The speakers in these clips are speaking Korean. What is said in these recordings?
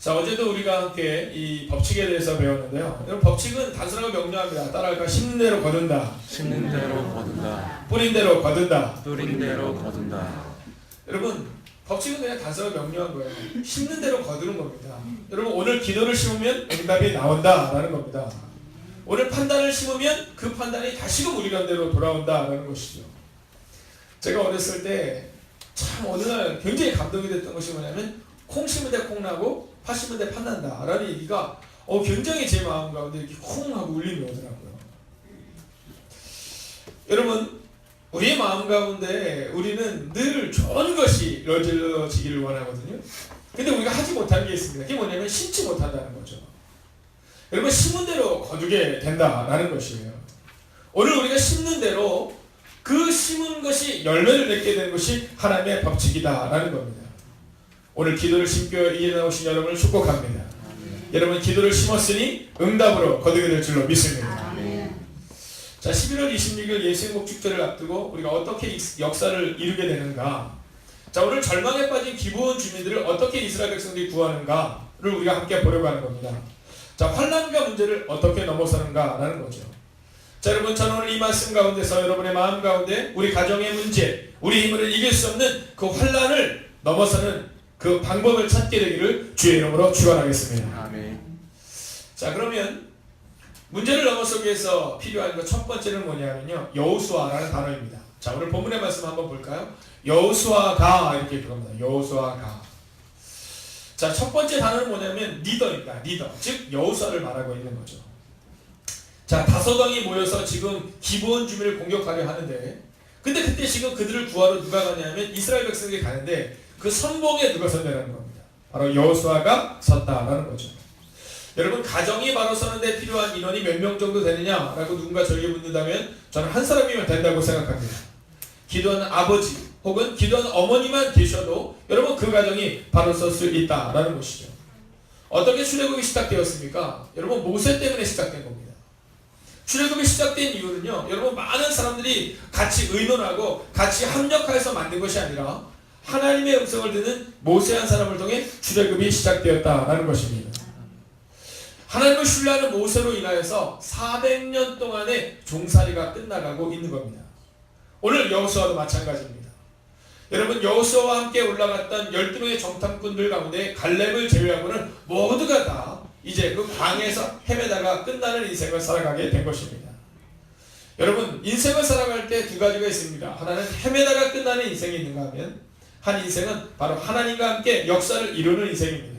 자, 어제도 우리가 함께 이 법칙에 대해서 배웠는데요. 여러분, 법칙은 단순하고 명료합니다. 따라할까? 심는 대로 거둔다. 심는 대로 거둔다. 뿌린 대로 거둔다. 뿌린 대로 거둔다. 여러분, 법칙은 그냥 단순하고 명료한 거예요. 심는 대로 거두는 겁니다. 여러분, 오늘 기도를 심으면 응답이 나온다라는 겁니다. 오늘 판단을 심으면 그 판단이 다시금 우리 가운데로 돌아온다라는 것이죠. 제가 어렸을 때 참 어느 날 굉장히 감동이 됐던 것이 뭐냐면 콩 심은 데 콩 나고 파 심은 데 팥 난다 라는 얘기가 굉장히 제 마음 가운데 이렇게 콩 하고 울림이 오더라고요. 여러분, 우리의 마음 가운데 우리는 늘 좋은 것이 이루어지기를 원하거든요. 근데 우리가 하지 못하는 게 있습니다. 그게 뭐냐면 심지 못한다는 거죠. 여러분, 심은 대로 거두게 된다라는 것이에요. 오늘 우리가 심는 대로 그 심은 것이 열매를 맺게 되는 것이 하나님의 법칙이다라는 겁니다. 오늘 기도를 심겨 일어나오신 여러분을 축복합니다. 여러분, 기도를 심었으니 응답으로 거두게 될 줄로 믿습니다. 자, 11월 26일 예수행복 축제를 앞두고 우리가 어떻게 역사를 이루게 되는가? 자, 오늘 절망에 빠진 기브온 주민들을 어떻게 이스라엘 백성들이 구하는가를 우리가 함께 보려고 하는 겁니다. 자, 환난과 문제를 어떻게 넘어서는가라는 거죠. 자, 여러분, 저는 오늘 이 말씀 가운데서 여러분의 마음 가운데 우리 가정의 문제, 우리 힘으로 이길 수 없는 그 환난을 넘어서는 그 방법을 찾게 되기를 주의 이름으로 축원하겠습니다. 아멘. 자, 그러면 문제를 넘어서기 위해서 필요한 것 첫 번째는 뭐냐면요, 여호수아라는 단어입니다. 자, 오늘 본문의 말씀 한번 볼까요? 여호수아가 이렇게 들어갑니다. 여호수아가. 자, 첫 번째 단어는 뭐냐면 리더입니다. 리더, 즉 여호수아를 말하고 있는 거죠. 자, 다섯 왕이 모여서 지금 기브온 주민을 공격하려 하는데, 근데 그때 지금 그들을 구하러 누가 가냐면 이스라엘 백성들이 가는데 그 선봉에 누가 선다는 겁니다. 바로 여호수아가 섰다라는 거죠. 여러분, 가정이 바로 서는데 필요한 인원이 몇 명 정도 되느냐라고 누군가 저에게 묻는다면 저는 한 사람이면 된다고 생각합니다. 기도하는 아버지 혹은 기도하는 어머니만 계셔도 여러분, 그 가정이 바로 설 수 있다라는 것이죠. 어떻게 출애굽이 시작되었습니까? 여러분, 모세 때문에 시작된 겁니다. 출애굽이 시작된 이유는요, 여러분, 많은 사람들이 같이 의논하고 같이 합력해서 만든 것이 아니라 하나님의 음성을 듣는 모세 한 사람을 통해 출애굽이 시작되었다라는 것입니다. 하나님을 신뢰하는 모세로 인하여서 400년 동안의 종살이가 끝나가고 있는 겁니다. 오늘 여호수아도 마찬가지입니다. 여러분, 여호수아와 함께 올라갔던 12명의 정탐꾼들 가운데 갈렙을 제외하고는 모두가 다 이제 그 광야에서 헤매다가 끝나는 인생을 살아가게 된 것입니다. 여러분, 인생을 살아갈 때 두 가지가 있습니다. 하나는 헤매다가 끝나는 인생이 있는가 하면, 한 인생은 바로 하나님과 함께 역사를 이루는 인생입니다.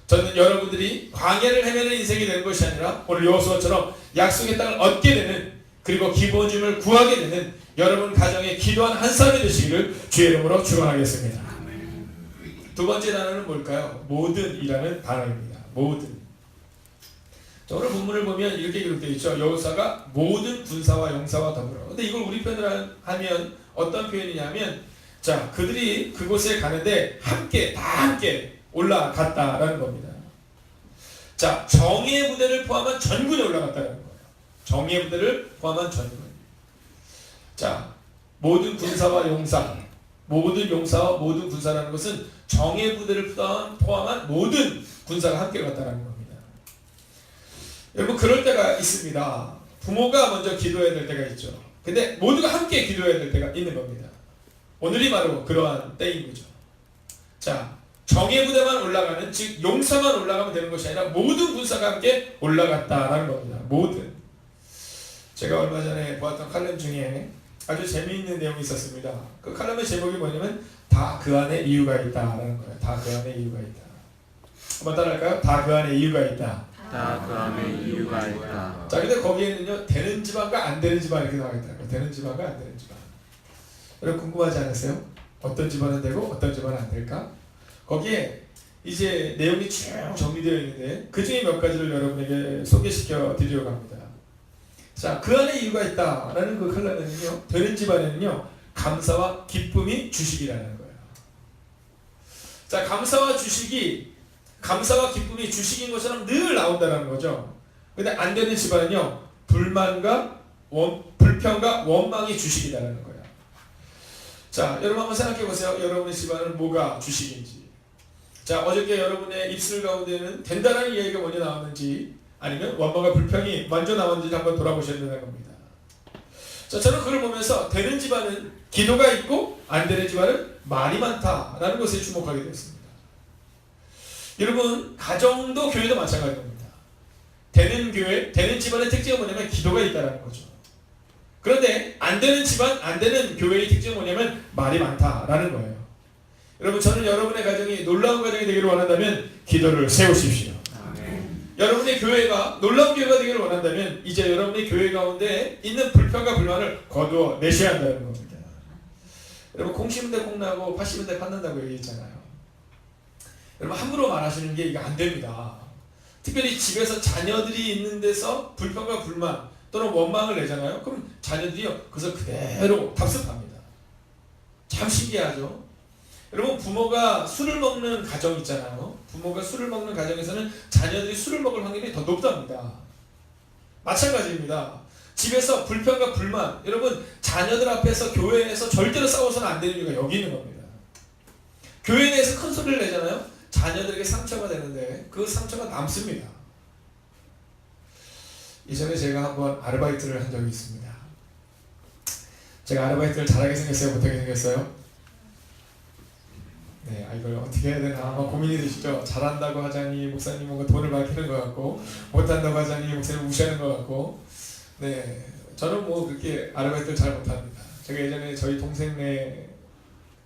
저는 여러분들이 광야를 헤매는 인생이 되는 것이 아니라 오늘 여호수아처럼 약속의 땅을 얻게 되는, 그리고 기브온 주민을 구하게 되는 여러분 가정에 기도한 한 사람이 되시기를 주의 이름으로 축원하겠습니다. 두 번째 단어는 뭘까요? 모든이라는 단어입니다. 모든. 자, 오늘 본문을 보면 이렇게 기록되어 있죠. 여호수아가 모든 군사와 용사와 더불어. 근데 이걸 우리 편으로 하면 어떤 표현이냐면, 자, 그들이 그곳에 가는데 다 함께 올라갔다라는 겁니다. 자, 정예의 부대를 포함한 전군에 올라갔다는 거예요. 정예의 부대를 포함한 전군. 자, 모든 군사와 용사, 모든 용사와 모든 군사라는 것은 정예 부대를 포함한 모든 군사가 함께 갔다는 겁니다. 여러분, 그럴 때가 있습니다. 부모가 먼저 기도해야 될 때가 있죠. 근데 모두가 함께 기도해야 될 때가 있는 겁니다. 오늘이 바로 그러한 때인 거죠. 자, 정예 부대만 올라가는, 즉 용사만 올라가면 되는 것이 아니라 모든 군사가 함께 올라갔다라는 겁니다. 모든. 제가 얼마 전에 보았던 칼럼 중에 아주 재미있는 내용이 있었습니다. 그 칼럼의 제목이 뭐냐면 다 그 안에 이유가 있다라는 거예요. 다 그 안에 이유가 있다. 한번 따라할까요? 다 그 안에 이유가 있다. 다 그 안에 이유가 있다. 자, 근데 거기에는요, 되는 집안과 안 되는 집안 이렇게 나와 있다는 거예요. 되는 집안과 안 되는 집안. 여러분, 궁금하지 않으세요? 어떤 집안은 되고 어떤 집안은 안 될까? 거기에 이제 내용이 쭉 정리되어 있는데 그 중에 몇 가지를 여러분에게 소개시켜 드리려고 합니다. 자, 그 안에 이유가 있다라는 그 칼럼에는요, 되는 집안에는요, 감사와 기쁨이 주식이라는 거예요. 자, 감사와 기쁨이 주식인 것처럼 늘 나온다는 거죠. 근데 안 되는 집안은요, 불평과 원망이 주식이라는 거예요. 자, 여러분 한번 생각해 보세요. 여러분의 집안은 뭐가 주식인지. 자, 어저께 여러분의 입술 가운데는 된다라는 이야기가 먼저 나왔는지 아니면 원망과 불평이 먼저 나왔는지 한번 돌아보셔야 된다는 겁니다. 자, 저는 그걸 보면서 되는 집안은 기도가 있고 안 되는 집안은 말이 많다라는 것에 주목하게 되었습니다. 여러분, 가정도 교회도 마찬가지입니다. 되는 교회, 되는 집안의 특징은 뭐냐면 기도가 있다는 거죠. 그런데 안 되는 집안, 안 되는 교회의 특징은 뭐냐면 말이 많다라는 거예요. 여러분, 저는 여러분의 가정이 놀라운 가정이 되기를 원한다면 기도를 세우십시오. 여러분의 교회가 놀라운 교회가 되기를 원한다면 이제 여러분의 교회 가운데 있는 불평과 불만을 거두어 내셔야 한다는 겁니다. 여러분, 콩 심은 데 콩 나고 팥 심은 데 팥난다고 얘기했잖아요. 여러분, 함부로 말하시는 게 이게 안 됩니다. 특별히 집에서 자녀들이 있는 데서 불평과 불만 또는 원망을 내잖아요. 그럼 자녀들이요, 그래서 그대로 답습합니다. 참 신기하죠? 여러분, 부모가 술을 먹는 가정 있잖아요. 부모가 술을 먹는 가정에서는 자녀들이 술을 먹을 확률이 더 높답니다. 마찬가지입니다. 집에서 불평과 불만, 여러분, 자녀들 앞에서 교회에서 절대로 싸워서는 안 되는 이유가 여기 있는 겁니다. 교회 내에서 큰 소리를 내잖아요. 자녀들에게 상처가 되는데 그 상처가 남습니다. 이전에 제가 한번 아르바이트를 한 적이 있습니다. 제가 아르바이트를 잘하게 생겼어요? 못하게 생겼어요? 네, 이걸 어떻게 해야 되나 아마 고민이 되시죠? 잘한다고 하자니 목사님 뭔가 돈을 밝히는 것 같고, 못한다고 하자니 목사님 무시하는 것 같고. 네, 저는 뭐 그렇게 아르바이트를 잘 못합니다. 제가 예전에 저희 동생네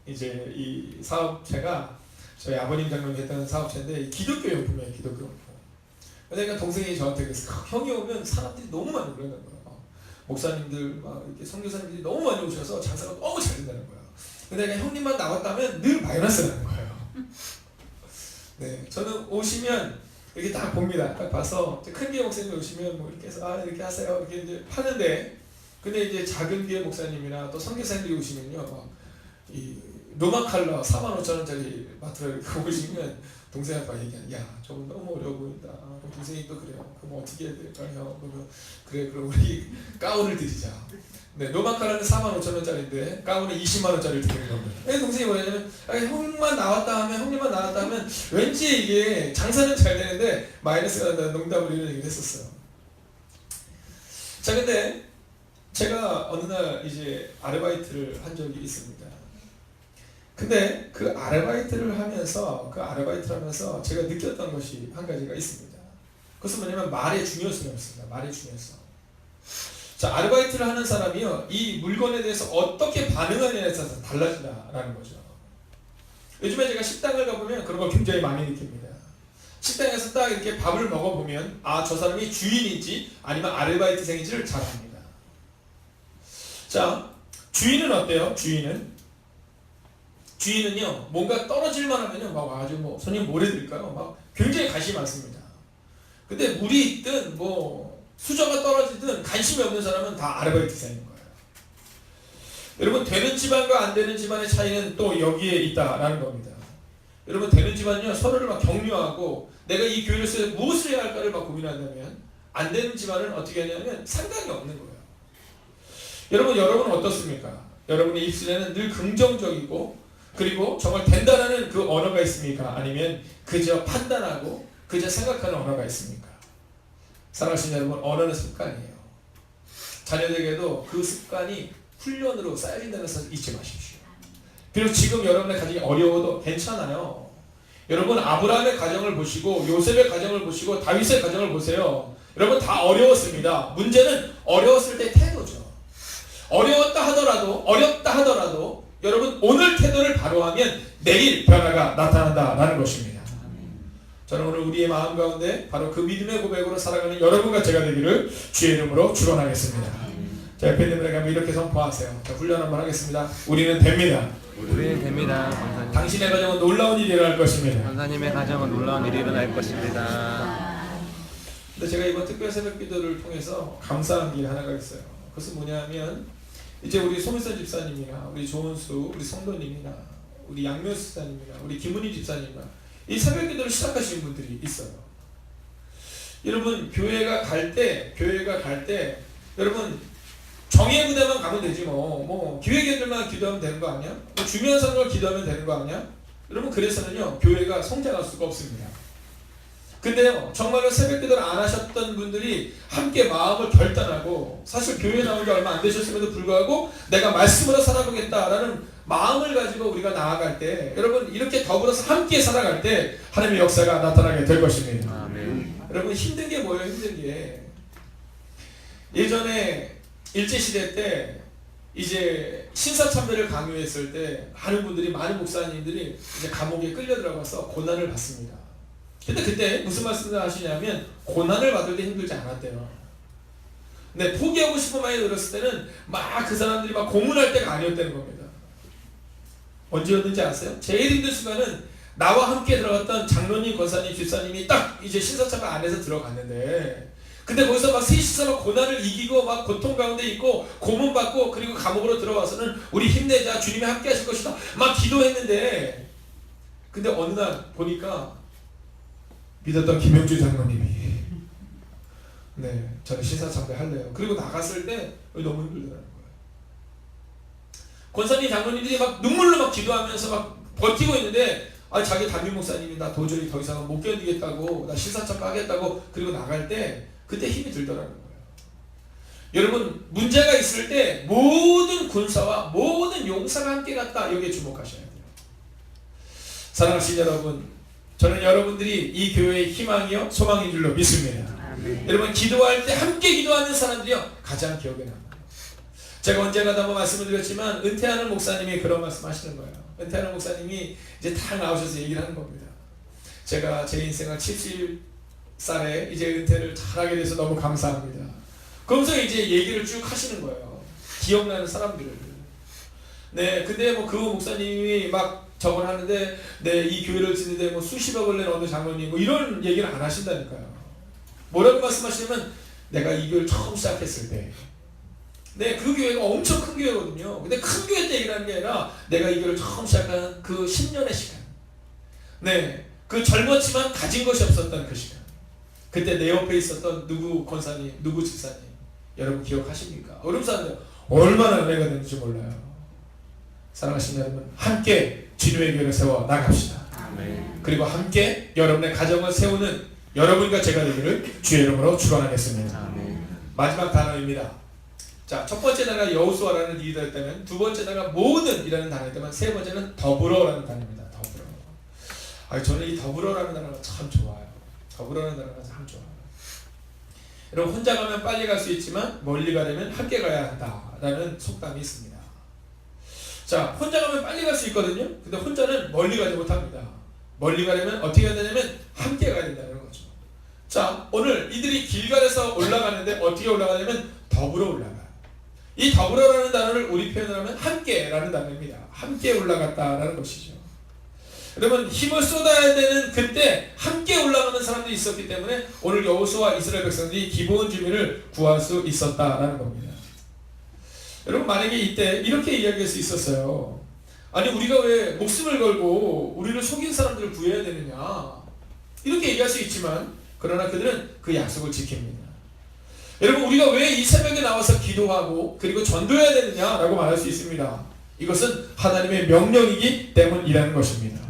이제 이 사업체가 저희 아버님 장로님 했던 사업체인데 기독교 용품이에요. 기독교 용품. 그러니까 동생이 저한테 그래서 형이 오면 사람들이 너무 많이 그러는 거예요. 목사님들 막 이렇게 선교사님들이 너무 많이 오셔서 장사가 너무 잘 된다는 거예요. 근데 그냥 형님만 나왔다면 늘 마이너스 나는 거예요. 네, 저는 오시면 이렇게 딱 봅니다. 딱 봐서 큰 교회 목사님 오시면 뭐 이렇게 해서 이렇게 하세요 이렇게 이제 하는데, 근데 이제 작은 교회 목사님이나 또 선교사님들이 오시면요, 이 노마 칼라 45,000원짜리 마트를 이렇게 오시면 동생 아빠 얘기하는, 야, 저거 너무 어려워 보인다. 동생이 또 그래요. 그럼 어떻게 해야 될까요? 그래, 그럼 우리 가운을 드리자. 네, 노마카라는 45,000원짜리인데 가운에 20만원짜리를 드리는 겁니다. 동생이 뭐냐면, 형님만 나왔다 하면 왠지 이게 장사는 잘 되는데 마이너스가 난다는 농담을 이런 얘기를 했었어요. 자, 근데 제가 어느 날 이제 아르바이트를 한 적이 있습니다. 근데 그 아르바이트를 하면서 제가 느꼈던 것이 한 가지가 있습니다. 그것은 뭐냐면 말의 중요성이었습니다. 말의 중요성. 자, 아르바이트를 하는 사람이요, 이 물건에 대해서 어떻게 반응하냐에 따라서 달라진다라는 거죠. 요즘에 제가 식당을 가보면 그런 걸 굉장히 많이 느낍니다. 식당에서 딱 이렇게 밥을 먹어보면 저 사람이 주인인지 아니면 아르바이트생인지를 잘 압니다. 자, 주인은 어때요? 주인은요, 뭔가 떨어질만 하면요, 막 아주 뭐 손님 뭘 해드릴까요? 막 굉장히 관심이 많습니다. 근데 물이 있든 뭐 수저가 떨어지든 관심이 없는 사람은 다 아르바이트생인 거예요. 여러분, 되는 집안과 안 되는 집안의 차이는 또 여기에 있다라는 겁니다. 여러분, 되는 집안은요, 서로를 막 격려하고 내가 이 교회로서 무엇을 해야 할까를 막 고민한다면, 안 되는 집안은 어떻게 하냐면 상관이 없는 거예요. 여러분은 어떻습니까? 여러분의 입술에는 늘 긍정적이고 그리고 정말 된다라는 그 언어가 있습니까? 아니면 그저 판단하고 그저 생각하는 언어가 있습니까? 사랑하시는 여러분, 언어는 습관이에요. 자녀들에게도 그 습관이 훈련으로 쌓여진다는 것을 잊지 마십시오. 비록 지금 여러분의 가정이 어려워도 괜찮아요. 여러분, 아브라함의 가정을 보시고 요셉의 가정을 보시고 다윗의 가정을 보세요. 여러분, 다 어려웠습니다. 문제는 어려웠을 때 태도죠. 어렵다 하더라도 여러분, 오늘 태도를 바로 하면 내일 변화가 나타난다라는 것입니다. 저는 오늘 우리의 마음 가운데 바로 그 믿음의 고백으로 살아가는 여러분과 제가 되기를 주의 이름으로 축원하겠습니다. 자, 옆에 있는 분에게 한번 이렇게 선포하세요. 자, 훈련 한번 하겠습니다. 우리는 됩니다. 우리는 됩니다. 권사님. 당신의 가정은 놀라운 일이 일어날 것입니다. 권사님의 가정은 놀라운 일이 일어날 것입니다. 근데 제가 이번 특별 새벽 기도를 통해서 감사한 일 하나가 있어요. 그것은 뭐냐면, 이제 우리 소민선 집사님이나 우리 조은수, 우리 성도님이나 우리 양묘수 집사님이나 우리 김은희 집사님이나 이 새벽 기도를 시작하시는 분들이 있어요. 여러분, 교회가 갈 때 여러분, 정예 부대만 가면 되지 뭐 기회계들만 기도하면 되는 거 아니야? 뭐 중요한 상황을 기도하면 되는 거 아니야? 여러분 그래서는요 교회가 성장할 수가 없습니다. 근데요 정말로 새벽기도를 안 하셨던 분들이 함께 마음을 결단하고 사실 교회 나온 지 얼마 안 되셨음에도 불구하고 내가 말씀으로 살아보겠다라는 마음을 가지고 우리가 나아갈 때 여러분 이렇게 더불어서 함께 살아갈 때 하나님의 역사가 나타나게 될 것입니다. 아멘. 여러분 힘든 게 뭐예요? 힘든 게 예전에 일제시대 때 이제 신사참배를 강요했을 때 많은 분들이 많은 목사님들이 이제 감옥에 끌려 들어가서 고난을 받습니다. 근데 그때 무슨 말씀을 하시냐면 고난을 받을 때 힘들지 않았대요. 근데 포기하고 싶은 마음이 들었을 때는 막 그 사람들이 막 고문할 때가 아니었다는 겁니다. 언제였는지 아세요? 제일 힘든 순간은 나와 함께 들어갔던 장로님, 권사님, 집사님이 딱 이제 신사참배 안에서 들어갔는데 근데 거기서 막 셋이서 막 고난을 이기고 막 고통 가운데 있고 고문받고 그리고 감옥으로 들어와서는 우리 힘내자 주님이 함께 하실 것이다 막 기도했는데 근데 어느 날 보니까 믿었던 김영주 장로님이 네 저는 신사참배 할래요. 그리고 나갔을 때 너무 힘들더라는 거예요. 권사님 장로님들이 막 눈물로 막 기도하면서 막 버티고 있는데 자기 담임 목사님이 나 도저히 더 이상은 못 견디겠다고 나 신사참배 하겠다고 그리고 나갈 때 그때 힘이 들더라는 거예요. 여러분 문제가 있을 때 모든 군사와 모든 용사가 함께 갔다 여기에 주목하셔야 돼요. 사랑하신 여러분 저는 여러분들이 이 교회의 희망이요 소망인 줄로 믿습니다. 아멘. 여러분 기도할 때 함께 기도하는 사람들이요 가장 기억에 남아요. 제가 언젠가도 한번 말씀을 드렸지만 은퇴하는 목사님이 그런 말씀 하시는 거예요. 은퇴하는 목사님이 이제 다 나오셔서 얘기를 하는 겁니다. 제가 제 인생을 70살에 이제 은퇴를 잘하게 돼서 너무 감사합니다. 그러면서 이제 얘기를 쭉 하시는 거예요. 기억나는 사람들을. 네, 근데 뭐 그 목사님이 막 저걸 하는데 네, 이 교회를 짓는데 뭐 수십억을 낸 어느 장로님 뭐 이런 얘기를 안 하신다니까요. 뭐라고 말씀하시냐면 내가 이 교회를 처음 시작했을 때 네, 그 교회가 엄청 큰 교회거든요. 근데 큰 교회 때 얘기하는 게 아니라 내가 이 교회를 처음 시작한 그 10년의 시간 네, 그 젊었지만 가진 것이 없었던 그 시간 그때 내 옆에 있었던 누구 권사님, 누구 집사님 여러분 기억하십니까? 어른사람들 얼마나 은혜가 되는지 몰라요. 사랑하시는 여러분 함께 진우의 교회를 세워 나갑시다. 아멘. 그리고 함께 여러분의 가정을 세우는 여러분과 제가 되기를 주의 이름으로 축원하겠습니다. 아멘. 마지막 단어입니다. 자, 첫 번째 단어가 여호수아라는 리더였다면 두 번째 단어가 모든이라는 단어였다면 세 번째는 더불어라는 단어입니다. 더불어. 저는 이 더불어라는 단어가 참 좋아요. 더불어라는 단어가 참 좋아요. 여러분 혼자 가면 빨리 갈 수 있지만 멀리 가려면 함께 가야 한다라는 속담이 있습니다. 자, 혼자 가면 빨리 갈 수 있거든요. 근데 혼자는 멀리 가지 못합니다. 멀리 가려면 어떻게 해야 되냐면 함께 가야 된다는 거죠. 자, 오늘 이들이 길갈에서 올라가는데 어떻게 올라가냐면 더불어 올라가요. 이 더불어라는 단어를 우리 표현을 하면 함께라는 단어입니다. 함께 올라갔다라는 것이죠. 여러분 힘을 쏟아야 되는 그때 함께 올라가는 사람들이 있었기 때문에 오늘 여호수아와 이스라엘 백성들이 기브온 주민을 구할 수 있었다라는 겁니다. 여러분 만약에 이때 이렇게 이야기할 수 있었어요. 아니 우리가 왜 목숨을 걸고 우리를 속인 사람들을 구해야 되느냐 이렇게 얘기할 수 있지만 그러나 그들은 그 약속을 지킵니다. 여러분 우리가 왜 이 새벽에 나와서 기도하고 그리고 전도해야 되느냐라고 말할 수 있습니다. 이것은 하나님의 명령이기 때문이라는 것입니다.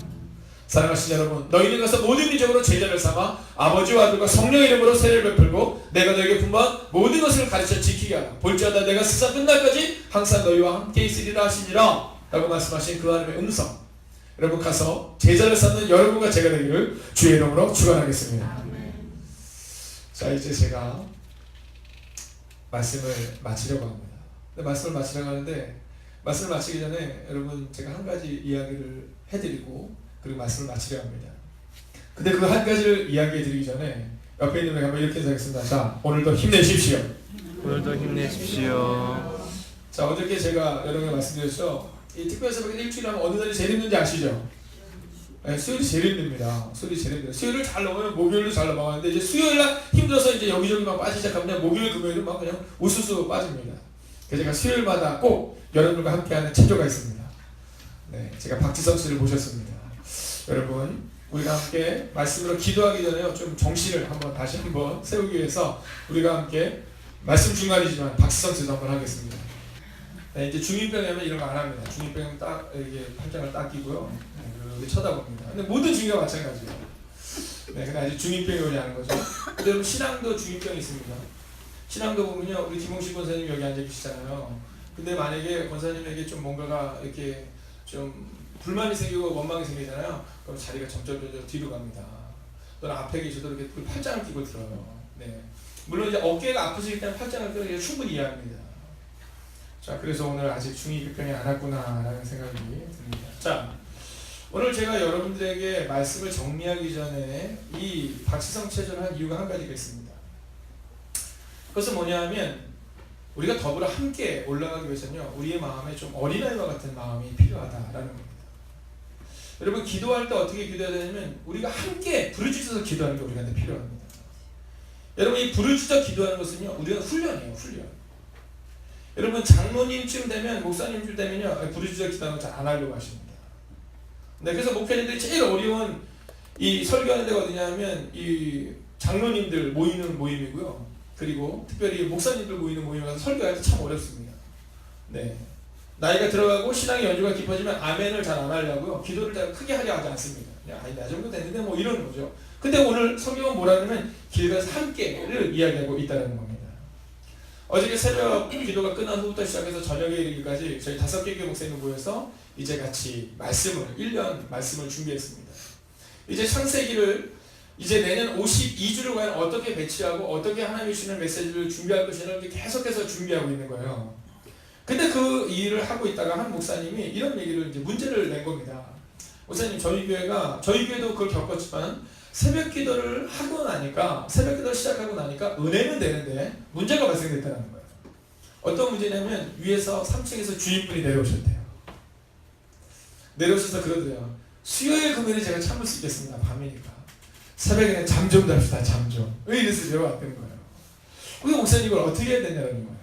사랑하신 여러분 너희는 가서 모든 민족으로 제자를 삼아 아버지와 아들과 성령의 이름으로 세례를 베풀고 내가 너에게 분부한 모든 것을 가르쳐 지키게 하라. 볼지어다 내가 세상 끝날까지 항상 너희와 함께 있으리라 하시니라 라고 말씀하신 그 하나님의 음성 여러분 가서 제자를 삼는 여러분과 제가 되기를 주의 이름으로 축원하겠습니다. 자 이제 제가 말씀을 마치려고 합니다. 말씀을 마치려고 하는데 말씀을 마치기 전에 여러분 제가 한 가지 이야기를 해드리고 그리고 말씀을 마치려고 합니다. 근데 그 한 가지를 이야기해 드리기 전에 옆에 있는 분에게 한번 이렇게 인사하겠습니다. 자 오늘도 힘내십시오. 오늘도 힘내십시오. 자 어저께 제가 여러분에게 말씀드렸죠. 이 특별 새벽에 일주일에 하면 어느 날이 제일 힘든지 아시죠? 네, 수요일이 제일 힘듭니다. 수요일이 제일 힘들어요. 수요일을 잘 넘으면 목요일도 잘 넘어가는데 이제 수요일날 힘들어서 이제 여기저기 막 빠지기 시작하면 목요일 금요일은 막 그냥 우수수 빠집니다. 그래서 제가 수요일마다 꼭 여러분과 함께하는 체조가 있습니다. 네, 제가 박지성 씨를 모셨습니다. 여러분 우리가 함께 말씀으로 기도하기 전에요 좀 정신을 다시 한번 세우기 위해서 우리가 함께 말씀 중간이지만 박지성 씨도 한번 하겠습니다. 네, 이제 중인병이 하면 이런 거 안 합니다. 중인병은 딱 이렇게 팔짱을 딱 끼고요. 네, 이렇게 쳐다봅니다. 근데 모든 중이가 마찬가지예요. 네, 근데 아직 중2병이 오냐는 거죠. 근데 여러분 신앙도 중2병이 있습니다. 신앙도 보면요, 우리 김홍식 권사님 여기 앉아 계시잖아요. 근데 만약에 권사님에게 좀 뭔가가 이렇게 좀 불만이 생기고 원망이 생기잖아요. 그럼 자리가 점점 뒤로 갑니다. 또는 앞에 계셔도 이렇게 팔짱을 끼고 들어요. 네. 물론 이제 어깨가 아프시기 때문에 팔짱을 끼는 게 충분히 이해합니다. 자, 그래서 오늘 아직 중2병이 안 왔구나라는 생각이 듭니다. 자, 오늘 제가 여러분들에게 말씀을 정리하기 전에 이 박시성 체조를 한 이유가 한 가지가 있습니다. 그것은 뭐냐 하면 우리가 더불어 함께 올라가기 위해서는요, 우리의 마음에 좀 어린아이와 같은 마음이 필요하다라는 겁니다. 여러분, 기도할 때 어떻게 기도해야 되냐면 우리가 함께 부르짖어서 기도하는 게 우리한테 필요합니다. 여러분, 이 부르짖어 기도하는 것은요, 우리가 훈련이에요. 훈련. 여러분, 장로님쯤 되면, 목사님쯤 되면요, 부르짖어 기도하는 거 잘 안 하려고 하십니다. 네, 그래서 목회자들이 제일 어려운 이 설교하는 데가 어디냐면 이 장로님들 모이는 모임이고요. 그리고 특별히 목사님들 모이는 모임에 가서 설교할 때 참 어렵습니다. 네. 나이가 들어가고 신앙의 연주가 깊어지면 아멘을 잘 안 하려고요. 기도를 잘 크게 하려 하지 않습니다. 그냥 나 정도 됐는데 뭐 이러는 거죠. 근데 오늘 성경은 뭐라냐면 길 가서 함께를 이야기하고 있다는 겁니다. 어저께 새벽 기도가 끝난 후부터 시작해서 저녁에 이르기까지 저희 5개 교회 목사님 모여서 이제 같이 말씀을 1년 말씀을 준비했습니다. 이제 창세기를 이제 내년 52주를 과연 어떻게 배치하고 어떻게 하나님이 주시는 메시지를 준비할 것인가 계속해서 준비하고 있는 거예요. 근데 그 일을 하고 있다가 한 목사님이 이런 얘기를 이제 문제를 낸 겁니다. 목사님, 저희 교회도 그걸 겪었지만 새벽 기도를 하고 나니까, 새벽 기도를 시작하고 나니까 은혜는 되는데 문제가 발생됐다는 거예요. 어떤 문제냐면 위에서 3층에서 주인분이 내려오셨대요. 내려오셔서 그러더래요. 수요일 금요일에 제가 참을 수 있겠습니다. 밤이니까. 새벽에는 잠 좀 잡시다. 잠 좀. 왜 이래서 내려왔던 거예요. 우리 목사님 이걸 어떻게 해야 되냐는 거예요.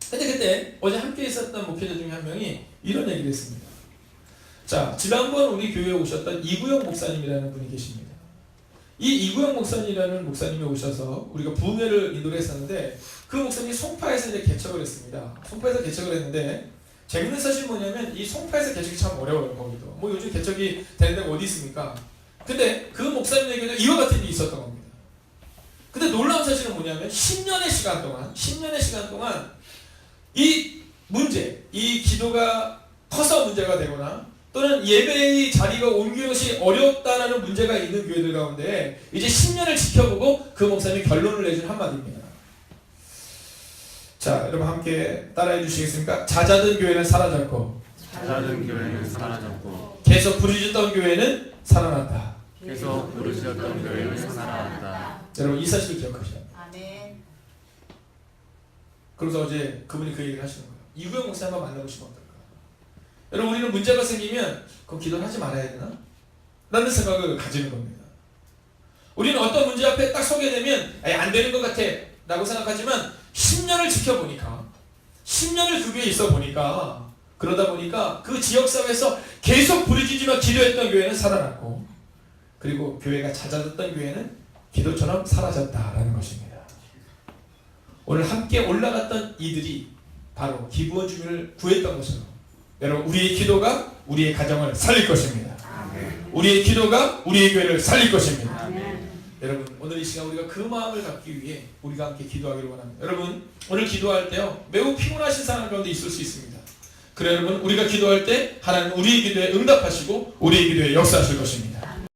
근데 그때 어제 함께 있었던 목회자 중에 한 명이 이런 얘기를 했습니다. 자, 지난번 우리 교회에 오셨던 이구영 목사님이라는 분이 계십니다. 이 이구영 목사님이라는 목사님이 오셔서 우리가 부흥회를 인도를 했었는데 그 목사님이 송파에서 이제 개척을 했습니다. 송파에서 개척을 했는데 재밌는 사실이 뭐냐면 이 송파에서 개척이 참 어려워요. 거기도 뭐 요즘 개척이 되는 데가 어디 있습니까? 근데 그 목사님에게도 이와 같은 일이 있었던 겁니다. 근데 놀라운 사실은 뭐냐면 10년의 시간 동안 이 문제, 이 기도가 커서 문제가 되거나 또는 예배의 자리가 옮기는 것이 어렵다라는 문제가 있는 교회들 가운데 이제 10년을 지켜보고 그 목사님이 결론을 내준 한마디입니다. 자, 여러분 함께 따라해 주시겠습니까? 잦아든 교회는 사라졌고 계속 부르짖던 교회는 살아났다. 여러분 이 사실을 기억하셔야 합니다. 아멘. 그래서 어제 그분이 그 얘기를 하시는 거예요. 이구영 목사 한번 만나보시면 어떨까? 여러분, 우리는 문제가 생기면 그럼 기도를 하지 말아야 되나? 라는 생각을 가지는 겁니다. 우리는 어떤 문제 앞에 딱 서게 되면 안 되는 것 같아 라고 생각하지만 10년을 지켜보니까 10년을 그 교회에 있어 보니까 그러다 보니까 그 지역사회에서 계속 부르짖으며 기도했던 교회는 살아났고 그리고 교회가 잦아졌던 교회는 기도처럼 사라졌다라는 것입니다. 오늘 함께 올라갔던 이들이 바로 기부원 주민을 구했던 것처럼 여러분 우리의 기도가 우리의 가정을 살릴 것입니다. 아멘. 우리의 기도가 우리의 교회를 살릴 것입니다. 아멘. 여러분 오늘 이 시간 우리가 그 마음을 갖기 위해 우리가 함께 기도하기를 원합니다. 여러분 오늘 기도할 때요 매우 피곤하신 사람 가운데 있을 수 있습니다. 그래 여러분 우리가 기도할 때 하나님은 우리의 기도에 응답하시고 우리의 기도에 역사하실 것입니다.